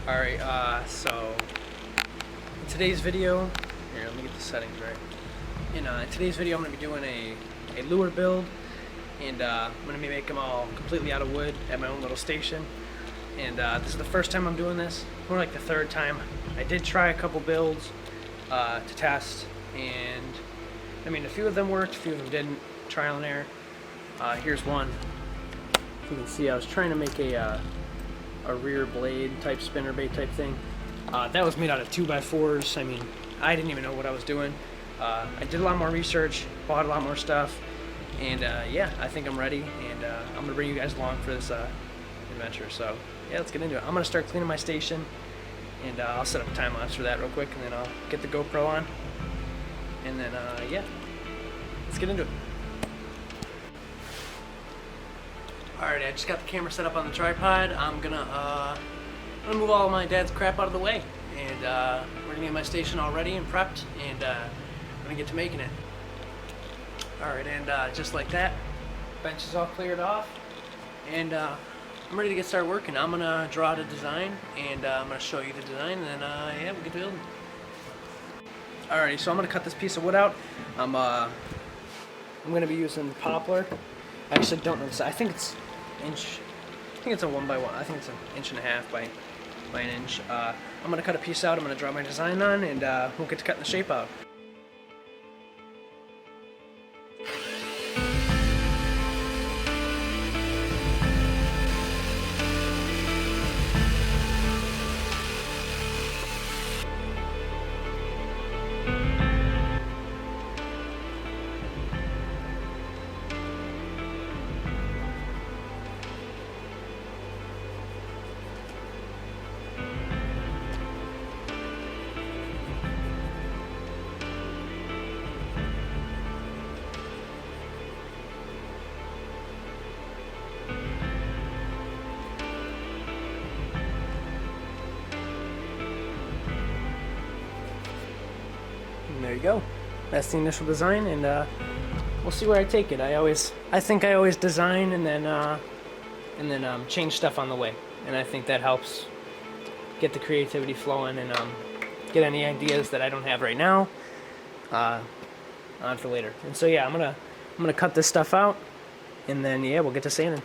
Alright, so in today's video, here, let me get the settings right. In today's video, I'm going to be doing a lure build, and I'm going to be making them all completely out of wood at my own little station. And this is the first time I'm doing this, more like the third time. I did try a couple builds to test, and I mean, a few of them worked, a few of them didn't. Trial and error. Here's one. You can see I was trying to make a rear blade type spinnerbait type thing. That was made out of 2x4s. I mean, I didn't even know what I was doing. I did a lot more research, bought a lot more stuff, and yeah, I think I'm ready, and I'm gonna bring you guys along for this adventure. So yeah, let's get into it. I'm gonna start cleaning my station, and I'll set up a time lapse for that real quick, and then I'll get the GoPro on, and then yeah, let's get into it. Alright, I just got the camera set up on the tripod. I'm gonna move all of my dad's crap out of the way, and we're gonna get my station all ready and prepped, and we're gonna get to making it. Alright, and just like that, bench is all cleared off, and I'm ready to get started working. I'm gonna draw out a design, and I'm gonna show you the design, and then yeah, we'll get to building. Alrighty, so I'm gonna cut this piece of wood out. I'm gonna be using poplar. I actually don't know the size. I think it's inch. I think it's a 1x1. I think it's an 1.5 by an inch. I'm gonna cut a piece out. I'm gonna draw my design on, and we'll get to cutting the shape out. And there you go. That's the initial design, and we'll see where I take it. I think I always design and then change stuff on the way, and I think that helps get the creativity flowing and get any ideas that I don't have right now on for later. And so yeah, I'm gonna cut this stuff out, and then yeah, we'll get to sanding.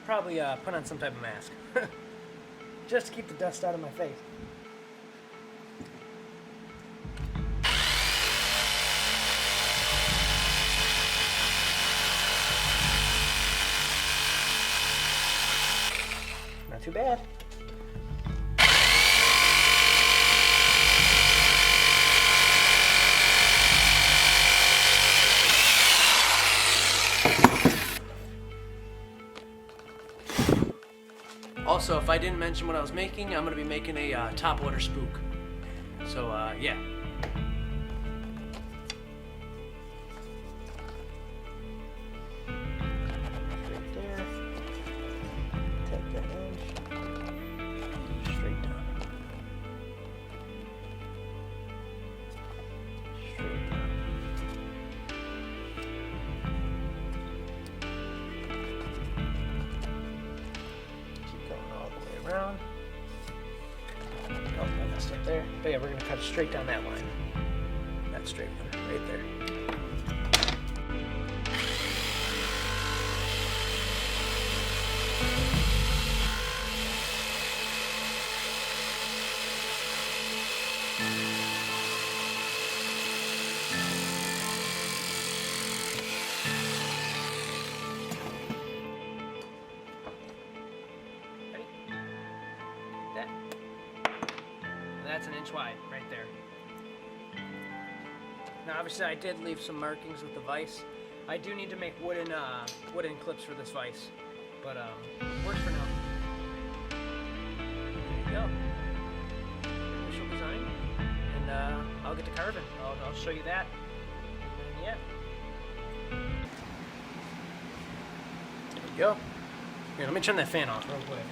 Probably put on some type of mask just to keep the dust out of my face. Not too bad. Also, if I didn't mention what I was making, I'm going to be making a topwater spook. So, yeah. Right there. Take that edge. Straight down. Straight down. Around. Oh, I messed up there. But yeah, we're gonna cut straight down that line. That straight one, right there. That's an inch wide right there. Now obviously I did leave some markings with the vise. I do need to make wooden clips for this vise, but works for now. There you go. Initial design, and I'll get to carving. I'll show you that. And yeah. There we go. Here, let me turn that fan off real quick.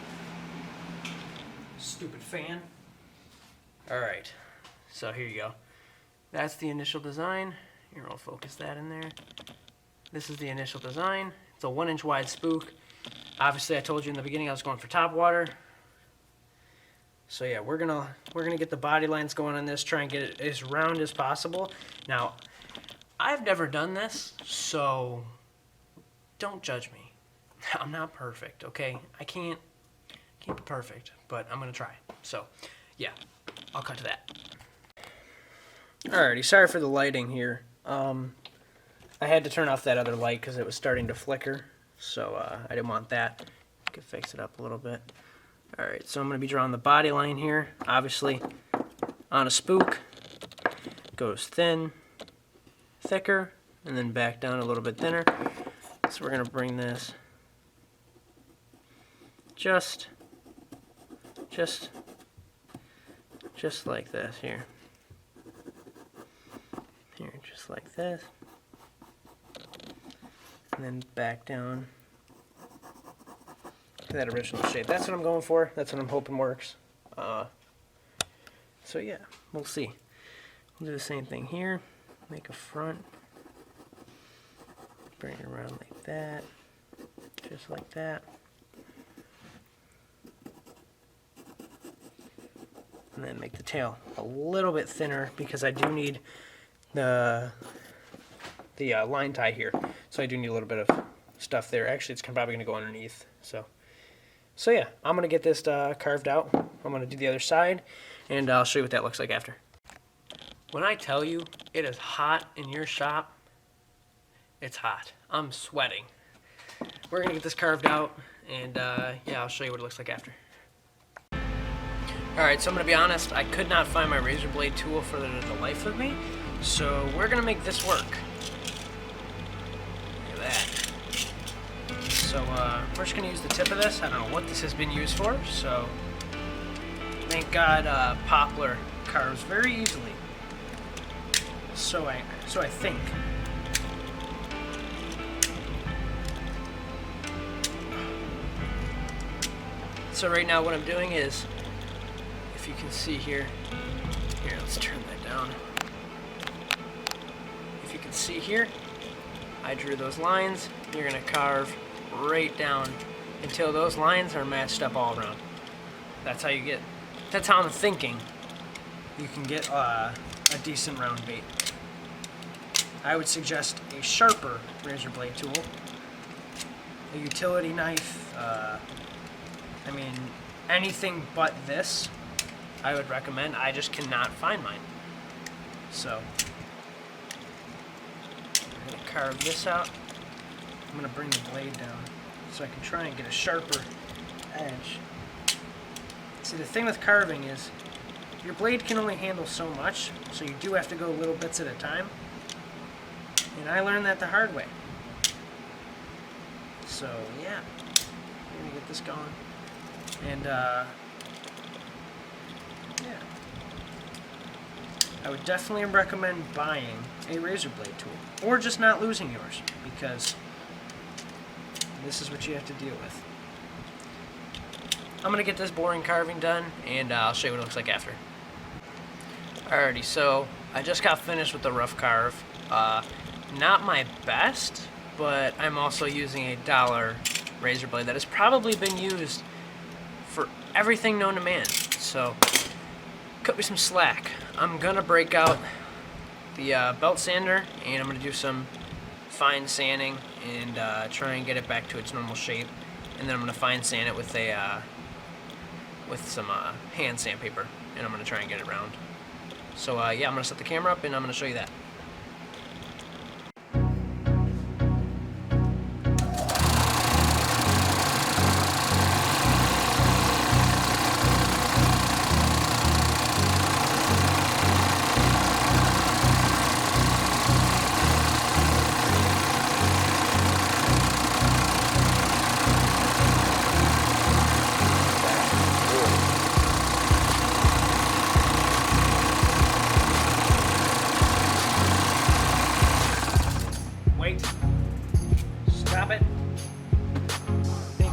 Stupid fan. Alright, so here you go. That's the initial design. Here, I'll focus that in there. This is the initial design. It's a 1-inch wide spook. Obviously, I told you in the beginning I was going for TOPWATER. So yeah, we're gonna get the body lines going on this, try and get it as round as possible. Now, I've never done this, so don't judge me. I'm not perfect, okay? I can't be perfect, but I'm gonna try. So, yeah, I'll cut to that. Alrighty, sorry for the lighting here. I had to turn off that other light because it was starting to flicker, so I didn't want that. I could fix it up a little bit. Alright, so I'm going to be drawing the body line here. Obviously, on a spook, goes thin, thicker, and then back down a little bit thinner. So we're going to bring this just like this here. Here, just like this. And then back down to that original shape. That's what I'm going for. That's what I'm hoping works. So yeah, we'll see. We'll do the same thing here. Make a front. Bring it around like that. Just like that. And then make the tail a little bit thinner because I do need the line tie here. So I do need a little bit of stuff there. Actually, it's probably going to go underneath. So yeah, I'm going to get this carved out. I'm going to do the other side, and I'll show you what that looks like after. When I tell you it is hot in your shop, it's hot. I'm sweating. We're going to get this carved out, and yeah, I'll show you what it looks like after. Alright, so I'm going to be honest, I could not find my razor blade tool for the life of me, so we're going to make this work. Look at that. So we're just going to use the tip of this. I don't know what this has been used for, so thank God poplar carves very easily. So I think. So right now what I'm doing is, if you can see here, let's turn that down. If you can see here, I drew those lines. You're going to carve right down until those lines are matched up all around. That's how I'm thinking you can get a decent round bait. I would suggest a sharper razor blade tool, a utility knife, I mean, anything but this I would recommend. I just cannot find mine. So, I'm going to carve this out. I'm going to bring the blade down so I can try and get a sharper edge. See, the thing with carving is your blade can only handle so much, so you do have to go little bits at a time. And I learned that the hard way. So, yeah. I'm going to get this going. And, yeah. I would definitely recommend buying a razor blade tool. Or just not losing yours, because this is what you have to deal with. I'm going to get this boring carving done, and I'll show you what it looks like after. Alrighty, so I just got finished with the rough carve. Not my best, but I'm also using a $1 razor blade that has probably been used for everything known to man. So, cut me some slack. I'm going to break out the belt sander, and I'm going to do some fine sanding and try and get it back to its normal shape. And then I'm going to fine sand it with some hand sandpaper, and I'm going to try and get it round. So yeah, I'm going to set the camera up and I'm going to show you that.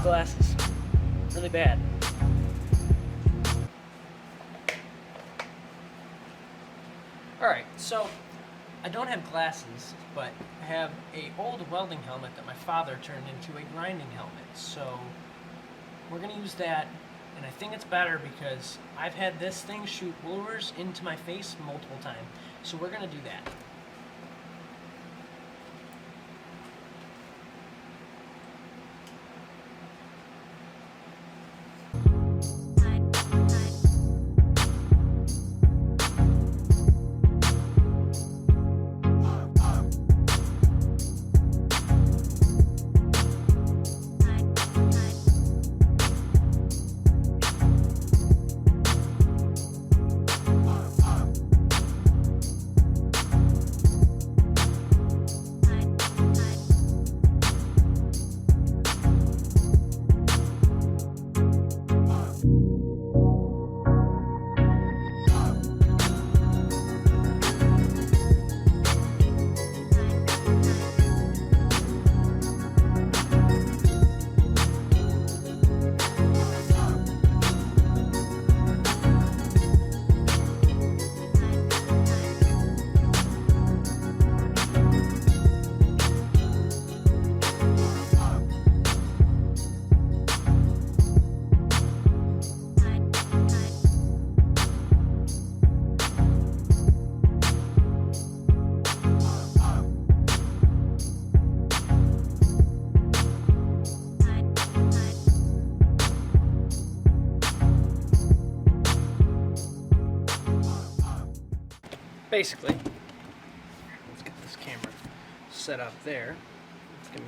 glasses. Really bad. Alright, so I don't have glasses, but I have a old welding helmet that my father turned into a grinding helmet. So we're going to use that, and I think it's better because I've had this thing shoot lures into my face multiple times. So we're going to do that. Basically, let's get this camera set up there. Let's get me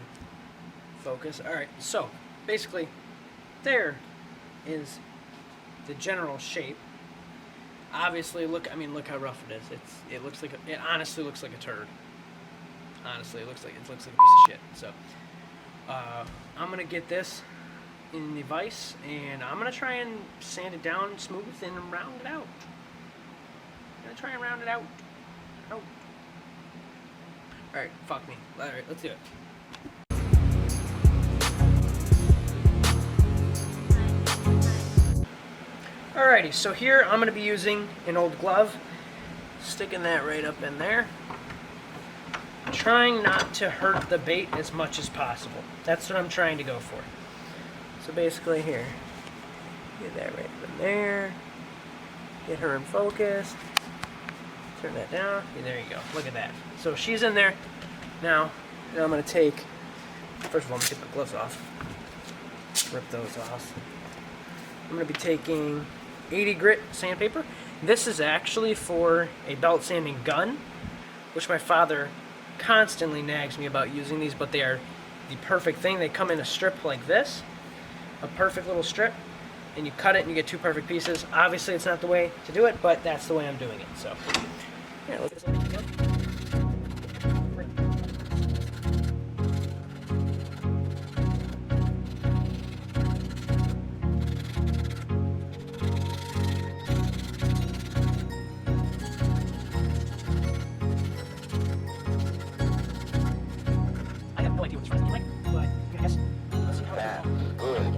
focus. Alright, so basically there is the general shape. Obviously, look how rough it is. It honestly looks like a turd. Honestly, it looks like a piece of shit. So I'm gonna get this in the vise, and I'm gonna try and sand it down smooth and round it out. Try and round it out. Oh. Alright, fuck me. Alright, let's do it. Alrighty, so here I'm going to be using an old glove. Sticking that right up in there. Trying not to hurt the bait as much as possible. That's what I'm trying to go for. So basically here. Get that right up in there. Get her in focus. Turn that down. Yeah, there you go. Look at that. So she's in there. Now I'm going to take, first of all, I'm going to get the gloves off. Rip those off. I'm going to be taking 80 grit sandpaper. This is actually for a belt sanding gun, which my father constantly nags me about using these, but they are the perfect thing. They come in a strip like this, a perfect little strip, and you cut it and you get two perfect pieces. Obviously, it's not the way to do it, but that's the way I'm doing it. So, yeah, look at this. I have no idea what this is like, but I guess let's see how it goes. Good.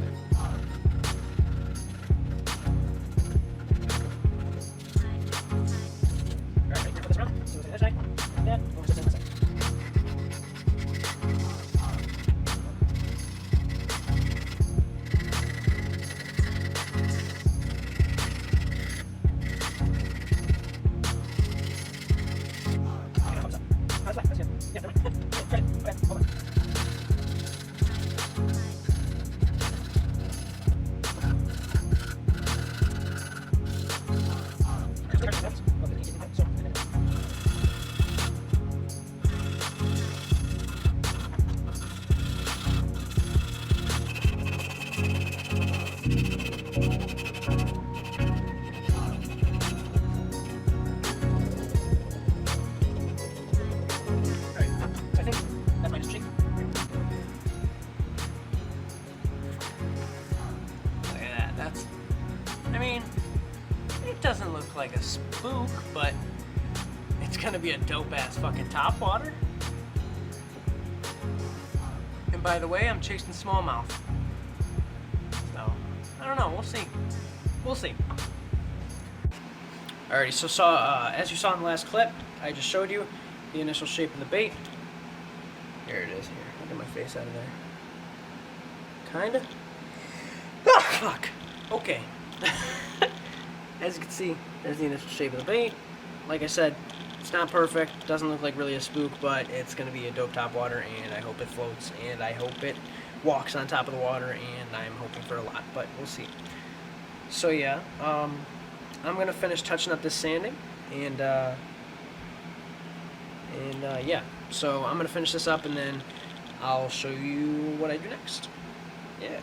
It doesn't look like a spook, but it's gonna be a dope-ass fucking topwater. And by the way, I'm chasing smallmouth. I don't know. We'll see. We'll see. Alrighty, so as you saw in the last clip, I just showed you the initial shape of the bait. Here it is. Here, I'll get my face out of there. Kinda. Ah, fuck. Okay. As you can see, there's the initial shape of the bait. Like I said, it's not perfect. Doesn't look like really a spook, but it's gonna be a dope top water, and I hope it floats, and I hope it walks on top of the water, and I'm hoping for a lot, but we'll see. So yeah, I'm gonna finish touching up this sanding, and yeah. So I'm gonna finish this up, and then I'll show you what I do next. Yeah.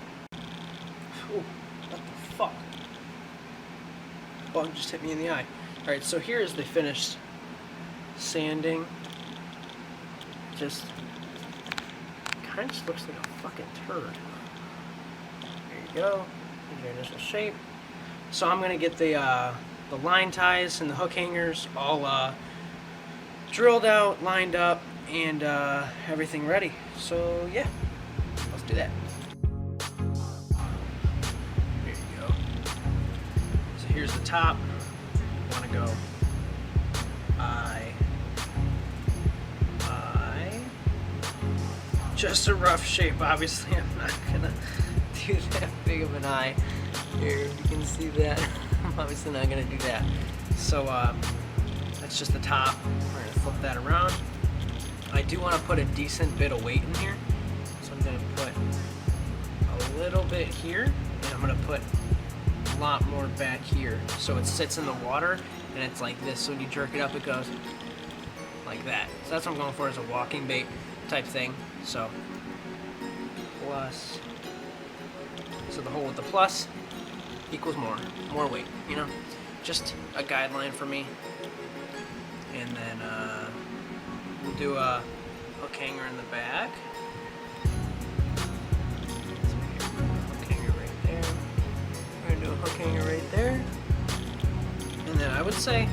Ooh, what the fuck? Bug just hit me in the eye. All right, so here's the finished sanding. Just kind of just looks like a fucking turd. There you go. Here's your initial shape. So I'm gonna get the line ties and the hook hangers all drilled out, lined up, and everything ready. So yeah, let's do that. There you go. So here's the top. I want to go just a rough shape. Obviously, I'm not gonna do that big of an eye. Here, you can see that. I'm obviously not gonna do that. So that's just the top. We're gonna flip that around. I do want to put a decent bit of weight in here, so I'm gonna put a little bit here, and I'm gonna put a lot more back here, so it sits in the water, and it's like this. So when you jerk it up, it goes like that. So that's what I'm going for, is a walking bait type thing. So plus, so the hole with the plus equals more weight, you know, just a guideline for me. And then we'll do a hook hanger in the back. Hook hanger right there. We're gonna do a hook hanger right there. And then I would say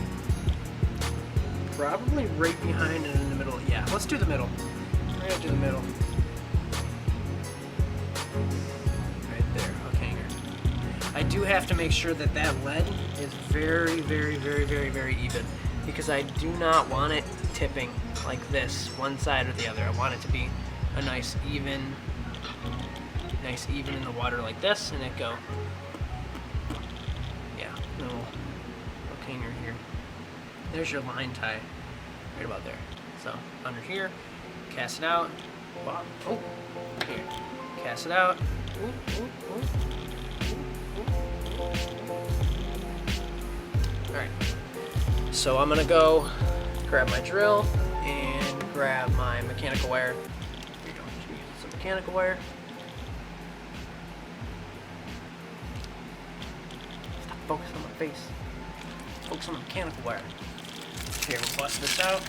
probably right behind and in the middle. Yeah, let's do the middle. We're gonna do the middle. Right there, hook hanger. I do have to make sure that that lead is very, very, very, very, very even, because I do not want it tipping like this, one side or the other. I want it to be a nice even in the water like this, and it go, yeah, little hook hanger here. There's your line tie, right about there. So under here, cast it out. Oh, here, cast it out. All right. So I'm gonna go grab my drill and grab my mechanical wire. Here you go. Some mechanical wire. Stop focusing on my face. Focus on the mechanical wire. Here, we'll bust this out.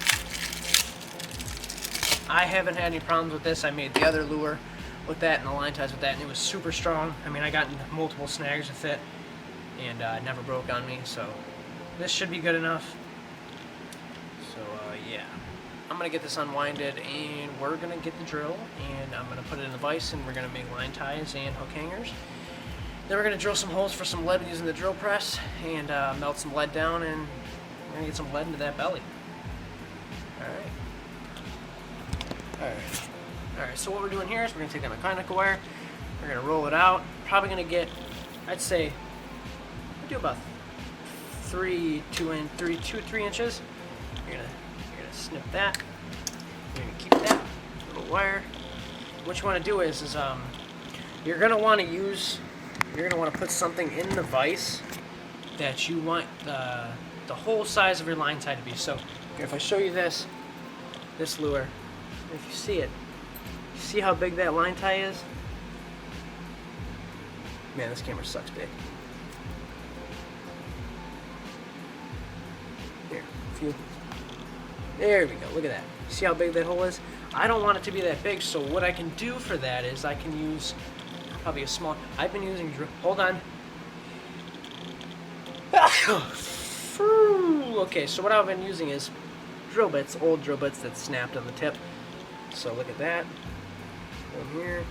I haven't had any problems with this. I made the other lure with that and the line ties with that, and it was super strong. I mean, I got multiple snags with it, and it never broke on me, so this should be good enough. So yeah, I'm gonna get this unwinded, and we're gonna get the drill, and I'm gonna put it in the vise, and we're gonna make line ties and hook hangers. Then we're gonna drill some holes for some lead using the drill press, and melt some lead down, and we're gonna get some lead into that belly. Alright, so what we're doing here is we're gonna take a mechanical wire, we're gonna roll it out. Probably gonna get, I'd say, we'll do about 3 inches. You're gonna snip that. You're gonna keep that little wire. What you want to do is you're gonna want to put something in the vise that you want the whole size of your line tie to be. So here, if I show you this lure, if you see it, you see how big that line tie is? Man, this camera sucks big. Here, there we go, look at that. See how big that hole is? I don't want it to be that big, so what I can do for that is I can use probably a small, I've been using, hold on. Okay, so what I've been using is drill bits, old drill bits that snapped on the tip. So look at that. Down here.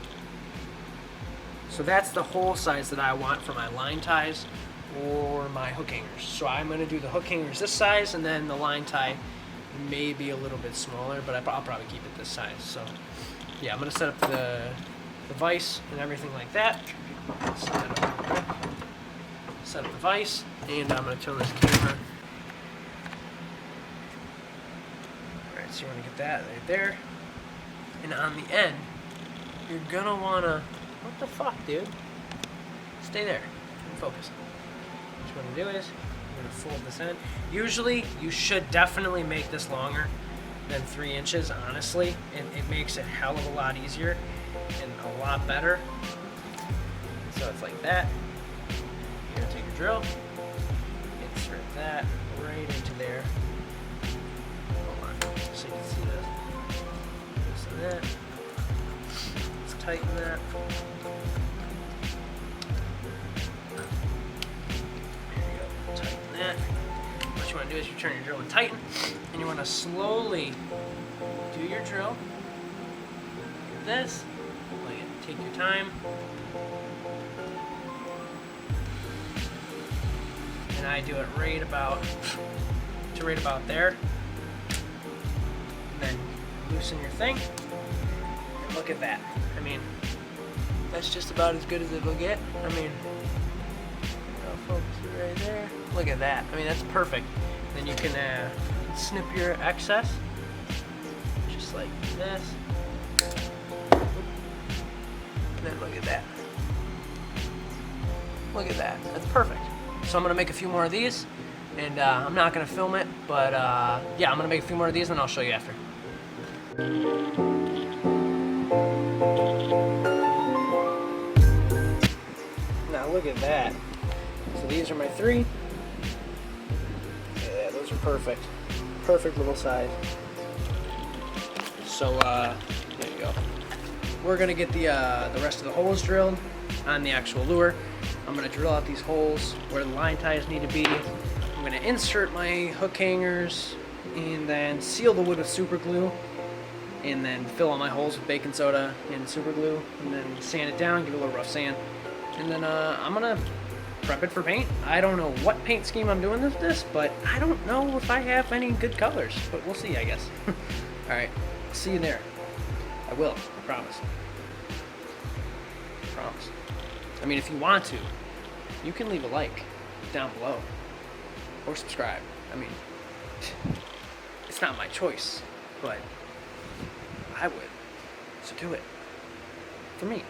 So that's the hole size that I want for my line ties or my hook hangers. So I'm going to do the hook hangers this size, and then the line tie maybe a little bit smaller, but I'll probably keep it this size. So yeah, I'm going to set up the vise and everything like that. Set up the vise, and I'm going to turn this camera. Alright, so you want to get that right there. And on the end, you're going to want to... What the fuck, dude? Stay there. Focus. What you want to do is, you're going to fold this in. Usually, you should definitely make this longer than 3 inches, honestly. It makes it a hell of a lot easier and a lot better. So it's like that. You're going to take your drill, insert that right into there. Hold on, so you can see this. Loosen that. Let's tighten that. What you want to do is you turn your drill and tighten, and you want to slowly do your drill like this. Like it. Take your time. And I do it right about there. And then loosen your thing. And look at that. I mean, that's just about as good as it'll get. I mean, I'll focus it right there. Look at that. I mean, that's perfect. Then you can snip your excess, just like this. And then look at that. Look at that. That's perfect. So I'm gonna make a few more of these, and I'm not gonna film it, but yeah, I'm gonna make a few more of these, and I'll show you after. Now look at that. So these are my 3. Yeah, those are perfect. Perfect little size. So there you go. We're gonna get the rest of the holes drilled on the actual lure. I'm gonna drill out these holes where the line ties need to be. I'm gonna insert my hook hangers and then seal the wood with super glue, and then fill all my holes with baking soda and super glue, and then sand it down, give it a little rough sand, and then I'm gonna prep it for paint. I don't know what paint scheme I'm doing this, but I don't know if I have any good colors, but we'll see, I guess. Alright, see you there. I will, I promise. I promise. I mean, if you want to, you can leave a like down below, or subscribe. I mean, it's not my choice, but I would, so do it. For me.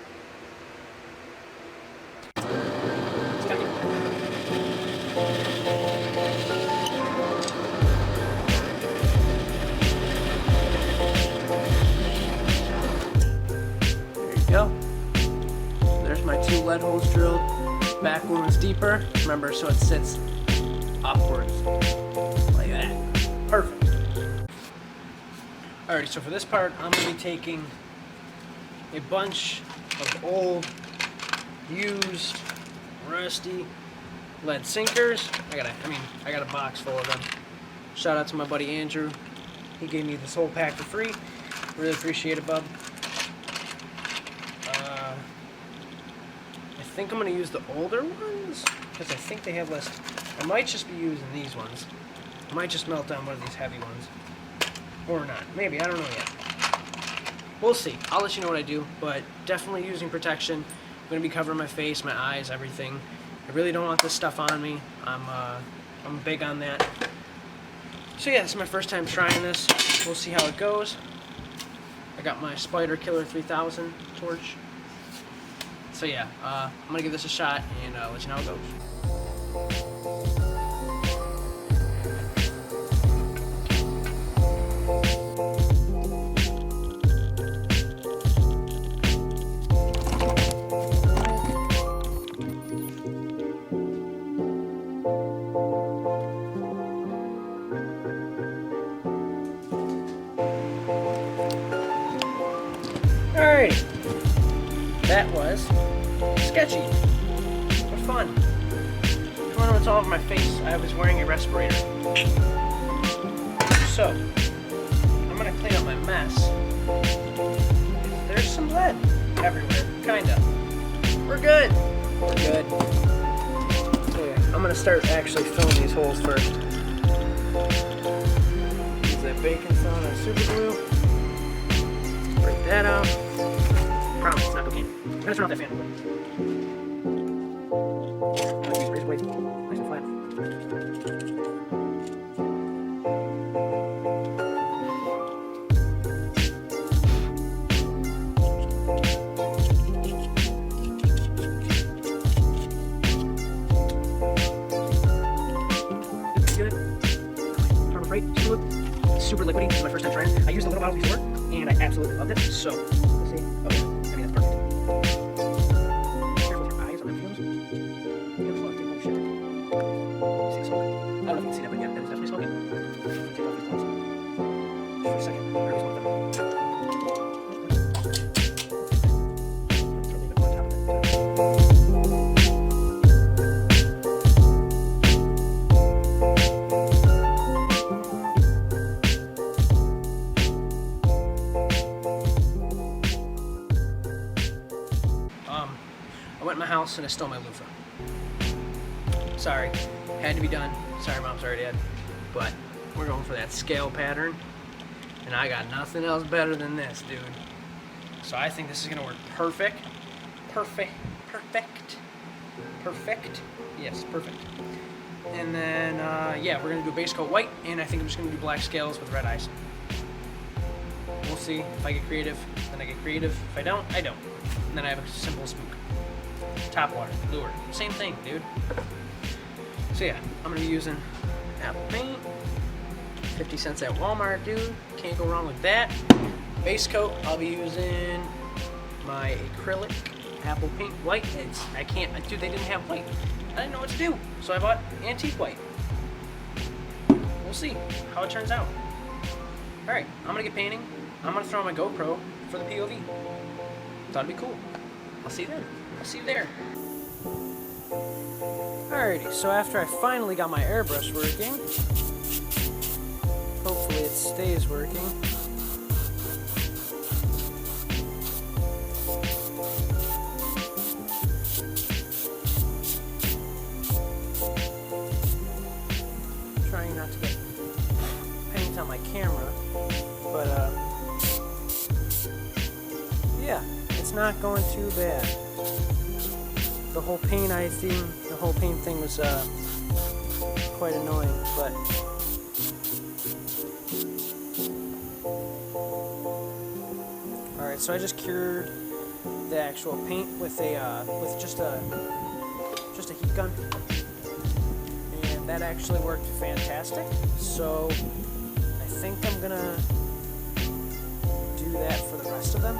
Go. There's my 2 lead holes drilled. Back one was deeper, remember, so it sits upwards like that. Perfect. Alright, so for this part, I'm going to be taking a bunch of old, used, rusty lead sinkers. I got a box full of them. Shout out to my buddy Andrew. He gave me this whole pack for free. Really appreciate it, bub. I think I'm going to use the older ones, because I think they have less. I might just be using these ones. I might just melt down one of these heavy ones. Or not. Maybe. I don't know yet. We'll see. I'll let you know what I do, but definitely using protection. I'm going to be covering my face, my eyes, everything. I really don't want this stuff on me. I'm big on that. So yeah, this is my first time trying this. We'll see how it goes. I got my Spider Killer 3000 torch. So yeah, I'm going to give this a shot and let you know how it goes. Alrighty, that was sketchy, but fun. I don't know what's all over my face. I was wearing a respirator. So, I'm gonna clean up my mess. There's some lead everywhere, kinda. We're good. We're good. So yeah, I'm gonna start actually filling these holes first. Use that baking soda and super glue. Break that out. Promise, it's not cocaine. I'm gonna turn off that fan. I'm gonna use razor blades, nice and flat. Super liquidy. This is my first time trying. I used a little bottle before, and I absolutely loved it. So, we'll see. Oh, yeah. I mean, that's perfect. Careful with your eyes on the fumes. You have a lot of things. Shit. See the smoke? I don't know if you can see that, but yeah, that is definitely smoking. Take off these gloves. Just for a second. I already smoked them. Throw a little bit more on top of it. I went in my house and I stole my loofah. Sorry, had to be done. Sorry, Mom, sorry, Dad. But we're going for that scale pattern, and I got nothing else better than this, dude. So I think this is gonna work perfect. Perfect. Yes, perfect. And then, yeah, we're gonna do a base coat white, and I think I'm just gonna do black scales with red eyes. We'll see. If I get creative, then I get creative. If I don't, I don't. And then I have a simple spook. TOPWATER, lure, same thing, dude. So yeah, I'm gonna be using apple paint. 50 cents at Walmart, dude. Can't go wrong with that. Base coat, I'll be using my acrylic apple paint white. Dude, they didn't have white. I didn't know what to do, so I bought antique white. We'll see how it turns out. All right, I'm gonna get painting. I'm gonna throw on my GoPro for the POV. Thought it'd be cool. I'll see you then. I'll see you there. Alrighty, so after I finally got my airbrush working, hopefully it stays working. I'm trying not to get paint on my camera, but yeah, it's not going too bad. The whole paint thing was quite annoying, but all right. So I just cured the actual paint with just a heat gun, and that actually worked fantastic. So I think I'm gonna do that for the rest of them.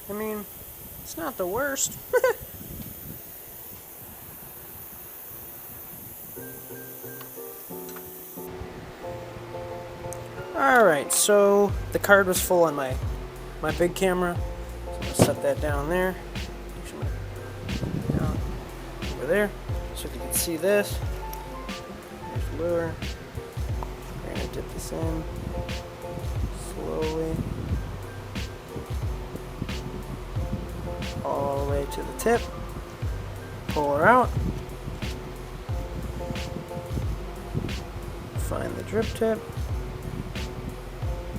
I mean, it's not the worst. Alright, so the card was full on my big camera. So I'm going to set that down there. Down over there. So if you can see this. There's the lure. We're going to dip this in slowly. All the way to the tip. Pull her out. Find the drip tip.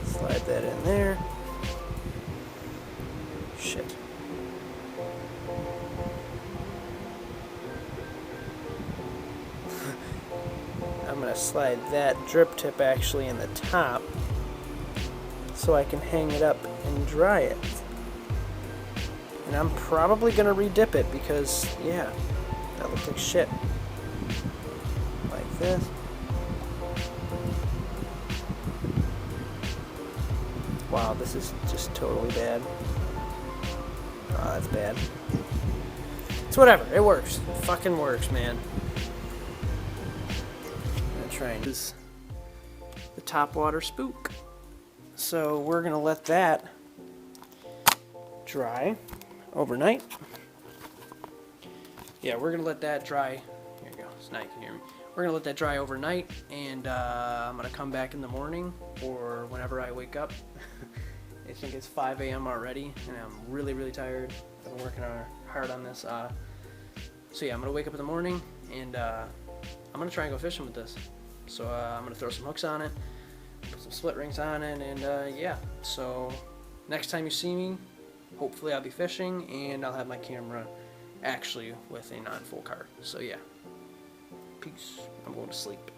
Slide that in there. Shit. I'm going to slide that drip tip actually in the top so I can hang it up and dry it. And I'm probably gonna re-dip it because, yeah, that looked like shit. Like this. Wow, this is just totally bad. Oh, that's bad. It's whatever. It works. It fucking works, man. I'm gonna try and use the TOPWATER spook. So we're gonna let that dry overnight. Yeah, we're gonna let that dry. Here you go. So now you can hear me. We're gonna let that dry overnight, and I'm gonna come back in the morning or whenever I wake up. I think it's 5 a.m. already, and I'm really, really tired. I've been working hard on this. So yeah, I'm gonna wake up in the morning, and I'm gonna try and go fishing with this. So I'm gonna throw some hooks on it, put some split rings on it, and yeah. So next time you see me, hopefully I'll be fishing, and I'll have my camera actually with a non-full card. So yeah, peace. I'm going to sleep.